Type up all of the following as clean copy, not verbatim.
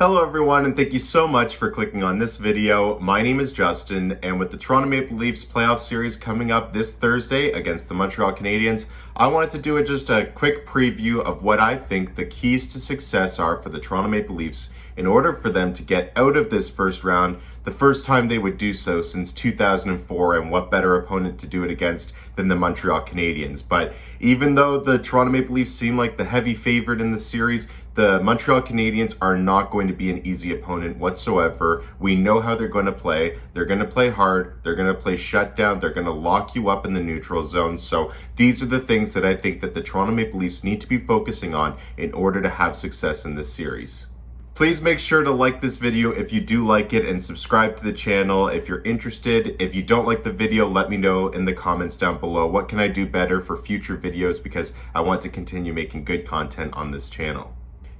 Hello everyone, and thank you so much for clicking on this video. My name is Justin, and with the Toronto Maple Leafs playoff series coming up this Thursday against the Montreal Canadiens, I wanted to do just a quick preview of what I think the keys to success are for the Toronto Maple Leafs in order for them to get out of this first round, the first time they would do so since 2004, and what better opponent to do it against than the Montreal Canadiens. But even though the Toronto Maple Leafs seem like the heavy favorite in the series, the Montreal Canadiens are not going to be an easy opponent whatsoever. We know how they're going to play. They're going to play hard. They're going to play shutdown. They're going to lock you up in the neutral zone. So these are the things that I think that the Toronto Maple Leafs need to be focusing on in order to have success in this series. Please make sure to like this video if you do like it, and subscribe to the channel if you're interested. If you don't like the video, let me know in the comments down below. What can I do better for future videos, because I want to continue making good content on this channel.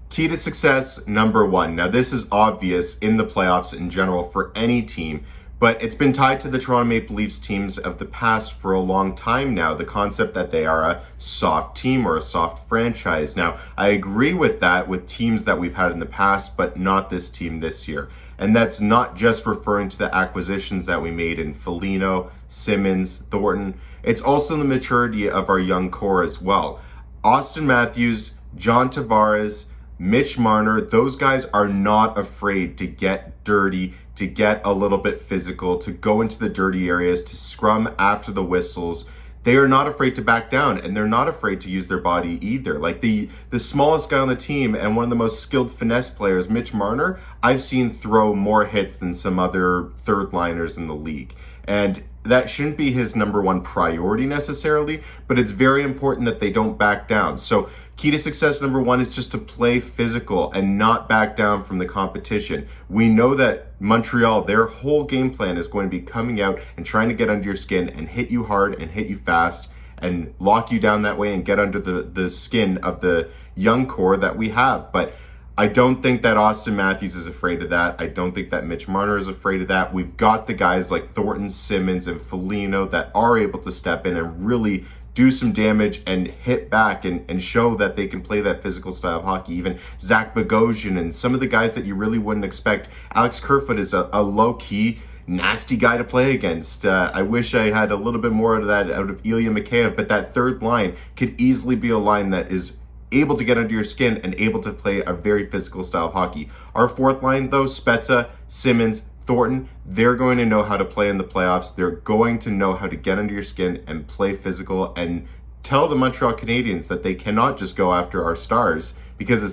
Key to success, number one. Now, this is obvious in the playoffs in general for any team, but it's been tied to the Toronto Maple Leafs teams of the past for a long time now, the concept that they are a soft team or a soft franchise. Now, I agree with that with teams that we've had in the past, but not this team this year. And that's not just referring to the acquisitions that we made in Foligno, Simmons, Thornton. It's also the maturity of our young core as well. Austin Matthews, John Tavares, Mitch Marner, those guys are not afraid to get dirty, to get a little bit physical, to go into the dirty areas, to scrum after the whistles. They are not afraid to back down, and they're not afraid to use their body either. Like the smallest guy on the team and one of the most skilled finesse players, Mitch Marner, I've seen throw more hits than some other third liners in the league. And that shouldn't be his number one priority necessarily, but it's very important that they don't back down. So key to success number one is just to play physical and not back down from the competition. We know that Montreal, their whole game plan is going to be coming out and trying to get under your skin and hit you hard and hit you fast and lock you down that way and get under the skin of the young core that we have. But I don't think that Austin Matthews is afraid of that. I don't think that Mitch Marner is afraid of that. We've got the guys like Thornton, Simmons, and Foligno that are able to step in and really do some damage and hit back and show that they can play that physical style of hockey. Even Zach Bogosian and some of the guys that you really wouldn't expect. Alex Kerfoot is a low-key, nasty guy to play against. I wish I had a little bit more of that out of Ilya Mikheyev, but that third line could easily be a line that is able to get under your skin and able to play a very physical style of hockey. Our fourth line, though, Spezza, Simmons, Thornton, they're going to know how to play in the playoffs. They're going to know how to get under your skin and play physical and tell the Montreal Canadiens that they cannot just go after our stars, because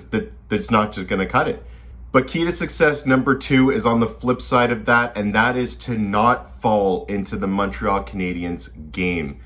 it's not just going to cut it. But key to success number two is on the flip side of that, and that is to not fall into the Montreal Canadiens game.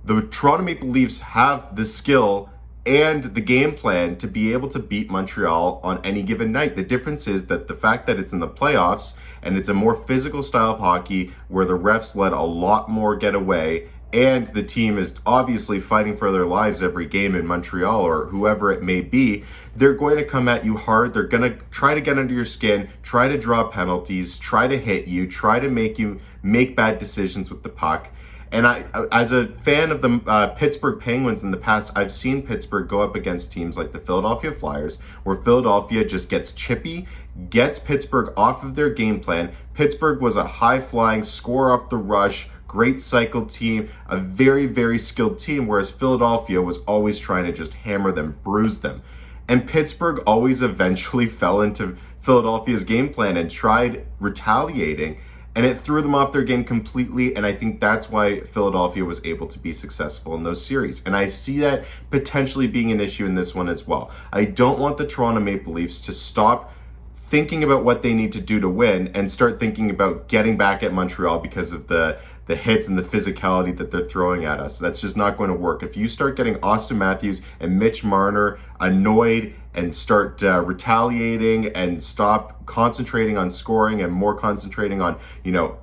The Toronto Maple Leafs have the skill and the game plan to be able to beat Montreal on any given night. The difference is that the fact that it's in the playoffs and it's a more physical style of hockey where the refs let a lot more get away, and the team is obviously fighting for their lives every game in Montreal or whoever it may be, they're going to come at you hard. They're going to try to get under your skin, try to draw penalties, try to hit you, try to make you make bad decisions with the puck. And I, as a fan of the Pittsburgh Penguins in the past, I've seen Pittsburgh go up against teams like the Philadelphia Flyers, where Philadelphia just gets chippy, gets Pittsburgh off of their game plan. Pittsburgh was a high-flying, score off the rush, great cycle team, a very, very skilled team, whereas Philadelphia was always trying to just hammer them, bruise them. And Pittsburgh always eventually fell into Philadelphia's game plan and tried retaliating, and it threw them off their game completely, and I think that's why Philadelphia was able to be successful in those series. And I see that potentially being an issue in this one as well. I don't want the Toronto Maple Leafs to stop thinking about what they need to do to win and start thinking about getting back at Montreal because of the hits and the physicality that they're throwing at us. That's just not going to work. If you start getting Austin Matthews and Mitch Marner annoyed and start retaliating and stop concentrating on scoring and more concentrating on,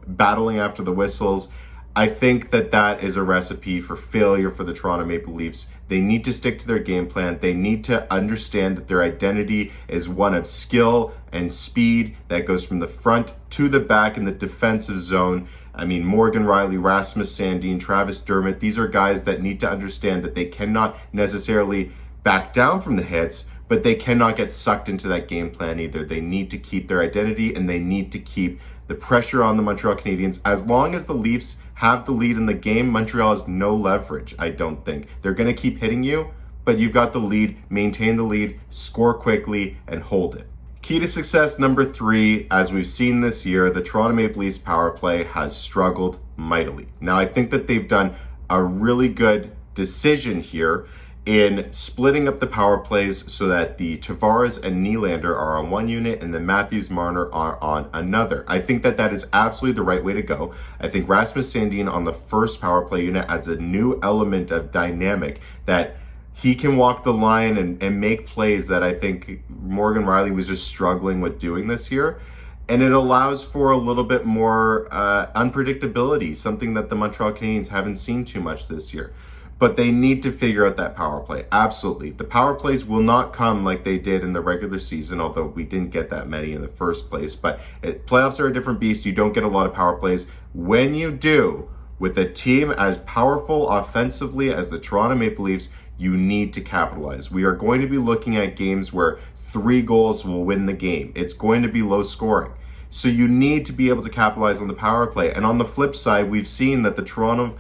battling after the whistles, I think that is a recipe for failure for the Toronto Maple Leafs. They need to stick to their game plan. They need to understand that their identity is one of skill and speed that goes from the front to the back in the defensive zone. I mean, Morgan Rielly, Rasmus Sandin, Travis Dermott, these are guys that need to understand that they cannot necessarily back down from the hits, but they cannot get sucked into that game plan either. They need to keep their identity, and they need to keep the pressure on the Montreal Canadiens. As long as the Leafs have the lead in the game, Montreal has no leverage, I don't think. They're going to keep hitting you, but you've got the lead, maintain the lead, score quickly, and hold it. Key to success number 3, as we've seen this year, the Toronto Maple Leafs power play has struggled mightily. Now, I think that they've done a really good decision here in splitting up the power plays so that the Tavares and Nylander are on one unit and the Matthews-Marner are on another. I think that that is absolutely the right way to go. I think Rasmus Sandin on the first power play unit adds a new element of dynamic that he can walk the line and make plays that I think Morgan Rielly was just struggling with doing this year. And it allows for a little bit more unpredictability, something that the Montreal Canadiens haven't seen too much this year. But they need to figure out that power play. Absolutely. The power plays will not come like they did in the regular season, although we didn't get that many in the first place. But playoffs are a different beast. You don't get a lot of power plays. When you do, with a team as powerful offensively as the Toronto Maple Leafs, you need to capitalize. We are going to be looking at games where 3 goals will win the game. It's going to be low scoring. So you need to be able to capitalize on the power play. And on the flip side, we've seen that the Toronto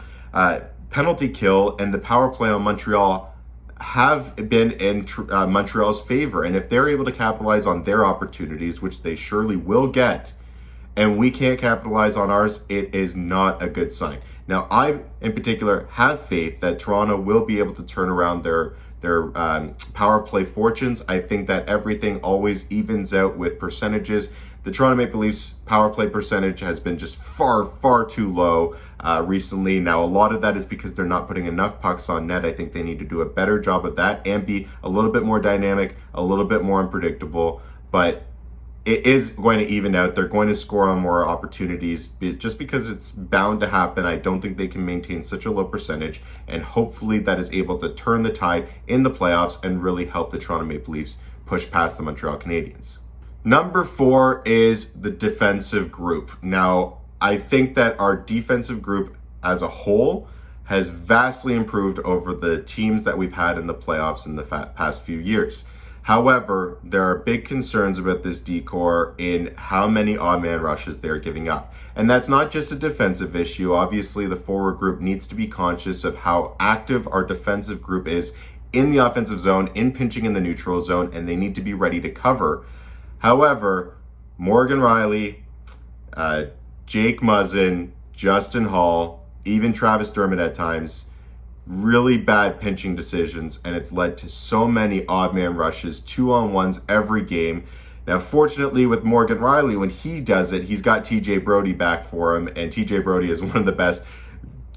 penalty kill and the power play on Montreal have been in Montreal's favor. And if they're able to capitalize on their opportunities, which they surely will get, and we can't capitalize on ours, it is not a good sign. Now, I, in particular, have faith that Toronto will be able to turn around their power play fortunes. I think that everything always evens out with percentages. The Toronto Maple Leafs power play percentage has been just far, far too low recently. Now, a lot of that is because they're not putting enough pucks on net. I think they need to do a better job of that and be a little bit more dynamic, a little bit more unpredictable. But it is going to even out. They're going to score on more opportunities just because it's bound to happen. I don't think they can maintain such a low percentage, and hopefully that is able to turn the tide in the playoffs and really help the Toronto Maple Leafs push past the Montreal Canadiens. Number 4 is the defensive group. Now, I think that our defensive group as a whole has vastly improved over the teams that we've had in the playoffs in the past few years. However, there are big concerns about this D-core in how many odd man rushes they're giving up. And that's not just a defensive issue. Obviously, the forward group needs to be conscious of how active our defensive group is in the offensive zone, in pinching in the neutral zone, and they need to be ready to cover. However, Morgan Rielly, Jake Muzzin, Justin Hall, even Travis Dermott at times, really bad pinching decisions, and it's led to so many odd man rushes, 2-on-1s every game. Now, fortunately, with Morgan Rielly, when he does it, he's got TJ Brodie back for him, and TJ Brodie is one of the best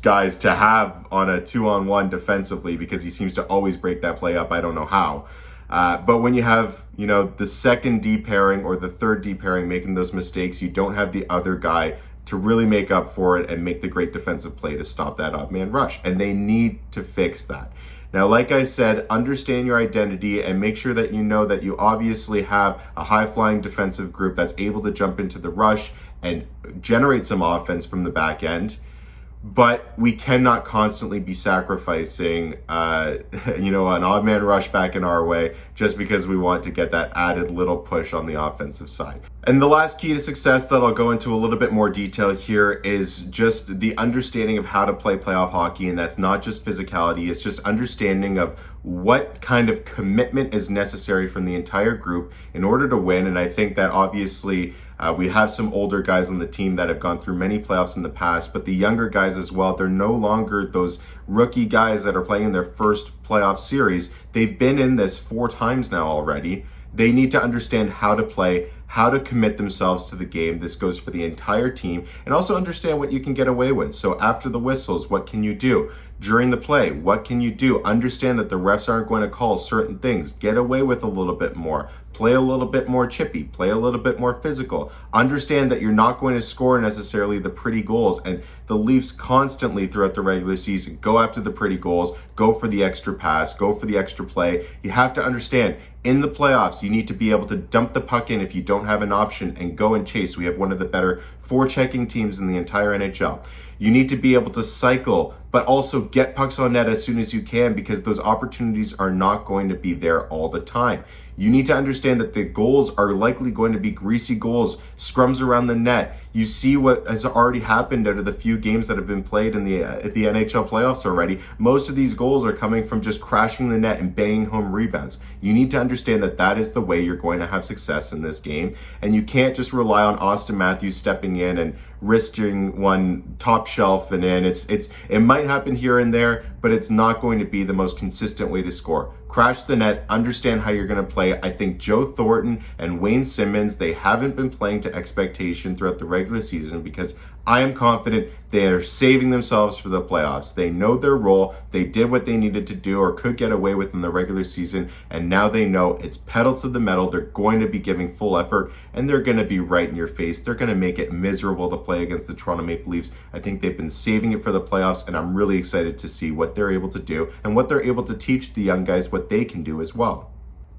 guys to have on a 2-on-1 defensively because he seems to always break that play up. I don't know how. But when you have, the second D pairing or the third D pairing making those mistakes, you don't have the other guy to really make up for it and make the great defensive play to stop that odd man rush. And they need to fix that. Now, like I said, understand your identity and make sure that you know that you obviously have a high-flying defensive group that's able to jump into the rush and generate some offense from the back end. But we cannot constantly be sacrificing, an odd man rush back in our way just because we want to get that added little push on the offensive side. And the last key to success that I'll go into a little bit more detail here is just the understanding of how to play playoff hockey. And that's not just physicality, it's just understanding of what kind of commitment is necessary from the entire group in order to win. And I think that obviously we have some older guys on the team that have gone through many playoffs in the past, but the younger guys as well, they're no longer those rookie guys that are playing in their first playoff series. They've been in this 4 times now already. They need to understand how to play, how to commit themselves to the game. This goes for the entire team, and also understand what you can get away with. So after the whistles, what can you do? During the play, what can you do? Understand that the refs aren't going to call certain things. Get away with a little bit more. Play a little bit more chippy. Play a little bit more physical. Understand that you're not going to score necessarily the pretty goals. And the Leafs constantly throughout the regular season go after the pretty goals, go for the extra pass, go for the extra play. You have to understand, in the playoffs, you need to be able to dump the puck in if you don't have an option and go and chase. We have one of the better forechecking teams in the entire NHL. You need to be able to cycle but also get pucks on net as soon as you can, because those opportunities are not going to be there all the time. You need to understand that the goals are likely going to be greasy goals, scrums around the net. You see what has already happened out of the few games that have been played in the NHL playoffs already. Most of these goals are coming from just crashing the net and banging home rebounds. You need to understand that that is the way you're going to have success in this game, and you can't just rely on Austin Matthews stepping in and risking one top shelf and in. It might happen here and there, but it's not going to be the most consistent way to score. Crash the net, understand how you're going to play. I think Joe Thornton and Wayne Simmons, they haven't been playing to expectation throughout the regular season, because I am confident they are saving themselves for the playoffs. They know their role. They did what they needed to do or could get away with in the regular season, and now they know it's pedal to the metal. They're going to be giving full effort, and they're going to be right in your face. They're going to make it miserable to play against the Toronto Maple Leafs. I think they've been saving it for the playoffs, and I'm really excited to see what they're able to do and what they're able to teach the young guys what they can do as well.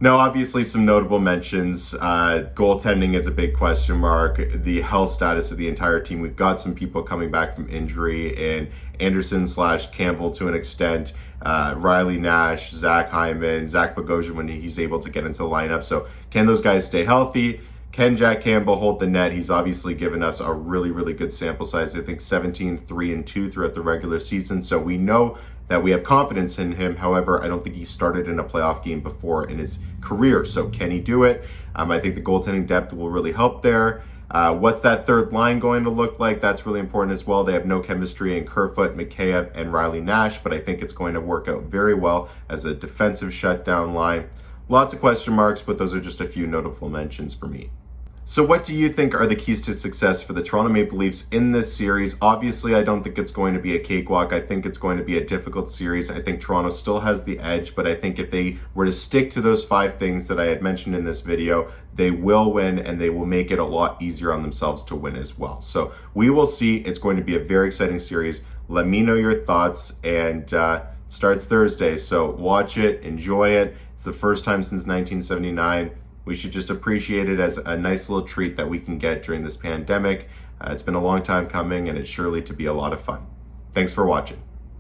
Now, obviously, some notable mentions. Goaltending is a big question mark. The health status of the entire team. We've got some people coming back from injury, and Anderson/Campbell to an extent, Riley Nash, Zach Hyman, Zach Bogosian when he's able to get into the lineup. So can those guys stay healthy? Can Jack Campbell hold the net? He's obviously given us a really, really good sample size. I think 17, 3, and 2 throughout the regular season. So we know that we have confidence in him. However, I don't think he started in a playoff game before in his career. So can he do it? I think the goaltending depth will really help there. What's that third line going to look like? That's really important as well. They have no chemistry in Kerfoot, Mikheyev, and Riley Nash, but I think it's going to work out very well as a defensive shutdown line. Lots of question marks, but those are just a few notable mentions for me. So what do you think are the keys to success for the Toronto Maple Leafs in this series? Obviously, I don't think it's going to be a cakewalk. I think it's going to be a difficult series. I think Toronto still has the edge, but I think if they were to stick to those 5 things that I had mentioned in this video, they will win, and they will make it a lot easier on themselves to win as well. So we will see. It's going to be a very exciting series. Let me know your thoughts, and starts Thursday. So watch it, enjoy it. It's the first time since 1979. We should just appreciate it as a nice little treat that we can get during this pandemic. It's been a long time coming, and it's surely to be a lot of fun. Thanks for watching.